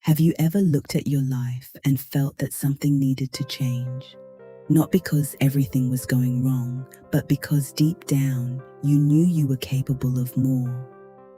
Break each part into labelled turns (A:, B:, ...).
A: Have you ever looked at your life and felt that something needed to change? Not because everything was going wrong, but because deep down you knew you were capable of more.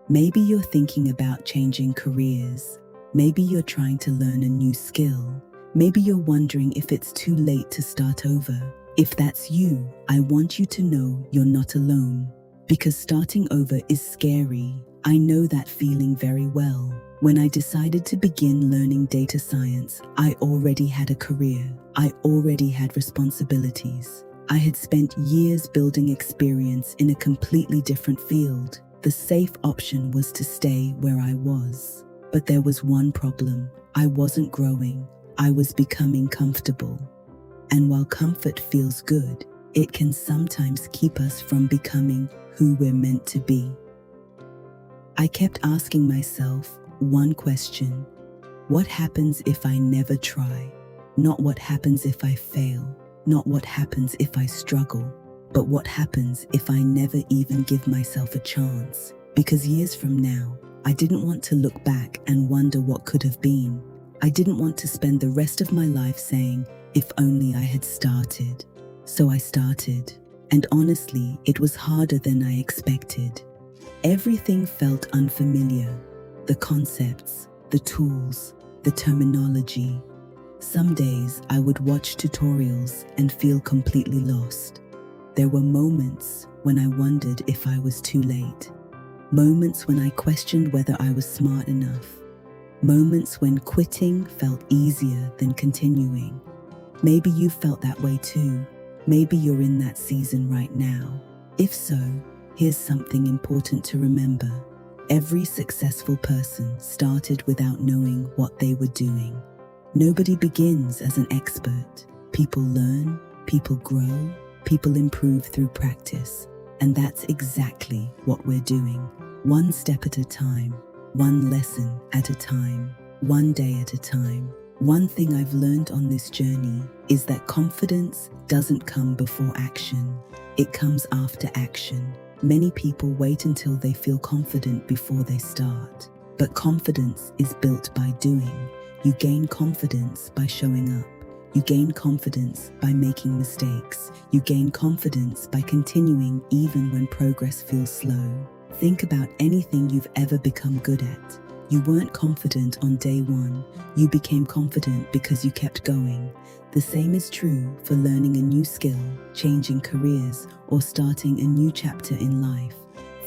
A: Maybe you're thinking about changing careers. Maybe you're trying to learn a new skill. Maybe you're wondering if it's too late to start over. If that's you, I want you to know you're not alone. Because starting over is scary. I know that feeling very well. When I decided to begin learning data science, I already had a career. I already had responsibilities. I had spent years building experience in a completely different field. The safe option was to stay where I was. But there was one problem. I wasn't growing. I was becoming comfortable. And while comfort feels good, it can sometimes keep us from becoming who we're meant to be. I kept asking myself one question: what happens if I never try? Not what happens if I fail, not what happens if I struggle, but what happens if I never even give myself a chance? Because years from now, I didn't want to look back and wonder what could have been. I didn't want to spend the rest of my life saying, if only I had started. So I started. And honestly, it was harder than I expected. Everything felt unfamiliar. The concepts, the tools, the terminology. Some days I would watch tutorials and feel completely lost. There were moments when I wondered if I was too late. Moments when I questioned whether I was smart enough. Moments when quitting felt easier than continuing. Maybe you felt that way too. Maybe you're in that season right now. If so, here's something important to remember. Every successful person started without knowing what they were doing. Nobody begins as an expert. People learn, people grow, people improve through practice. And that's exactly what we're doing. One step at a time, one lesson at a time, one day at a time. One thing I've learned on this journey is that confidence doesn't come before action. It comes after action. Many people wait until they feel confident before they start. But confidence is built by doing. You gain confidence by showing up. You gain confidence by making mistakes. You gain confidence by continuing even when progress feels slow. Think about anything you've ever become good at. You weren't confident on day one. You became confident because you kept going. The same is true for learning a new skill, changing careers, or starting a new chapter in life.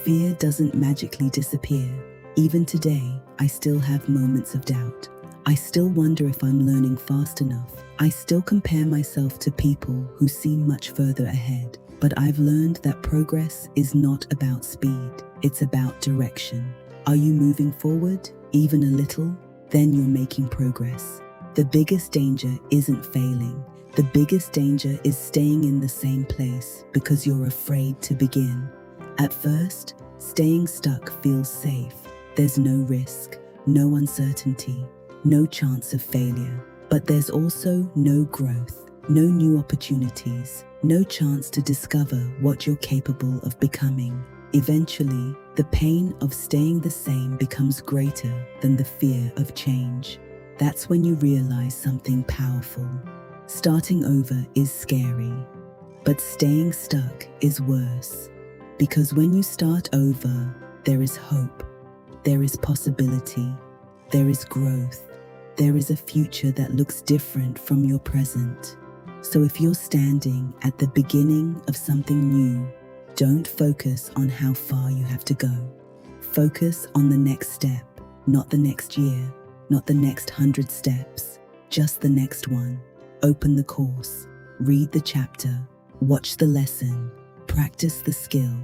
A: Fear doesn't magically disappear. Even today, I still have moments of doubt. I still wonder if I'm learning fast enough. I still compare myself to people who seem much further ahead. But I've learned that progress is not about speed. It's about direction. Are you moving forward, even a little? Then you're making progress. The biggest danger isn't failing. The biggest danger is staying in the same place because you're afraid to begin. At first, staying stuck feels safe. There's no risk, no uncertainty, no chance of failure. But there's also no growth, no new opportunities, no chance to discover what you're capable of becoming. Eventually, the pain of staying the same becomes greater than the fear of change. That's when you realize something powerful. Starting over is scary, but staying stuck is worse. Because when you start over, there is hope, there is possibility, there is growth, there is a future that looks different from your present. So if you're standing at the beginning of something new, don't focus on how far you have to go. Focus on the next step, not the next year, not the next 100 steps, just the next one. Open the course, read the chapter, watch the lesson, practice the skill,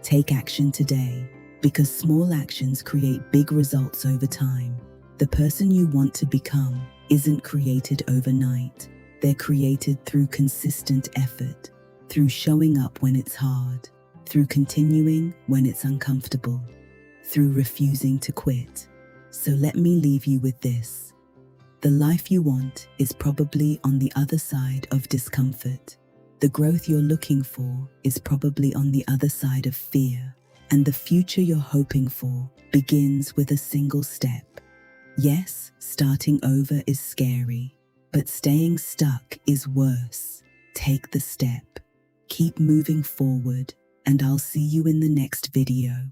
A: take action today, because small actions create big results over time. The person you want to become isn't created overnight. They're created through consistent effort, through showing up when it's hard, through continuing when it's uncomfortable, through refusing to quit. So let me leave you with this. The life you want is probably on the other side of discomfort. The growth you're looking for is probably on the other side of fear. And the future you're hoping for begins with a single step. Yes, starting over is scary, but staying stuck is worse. Take the step, keep moving forward, and I'll see you in the next video.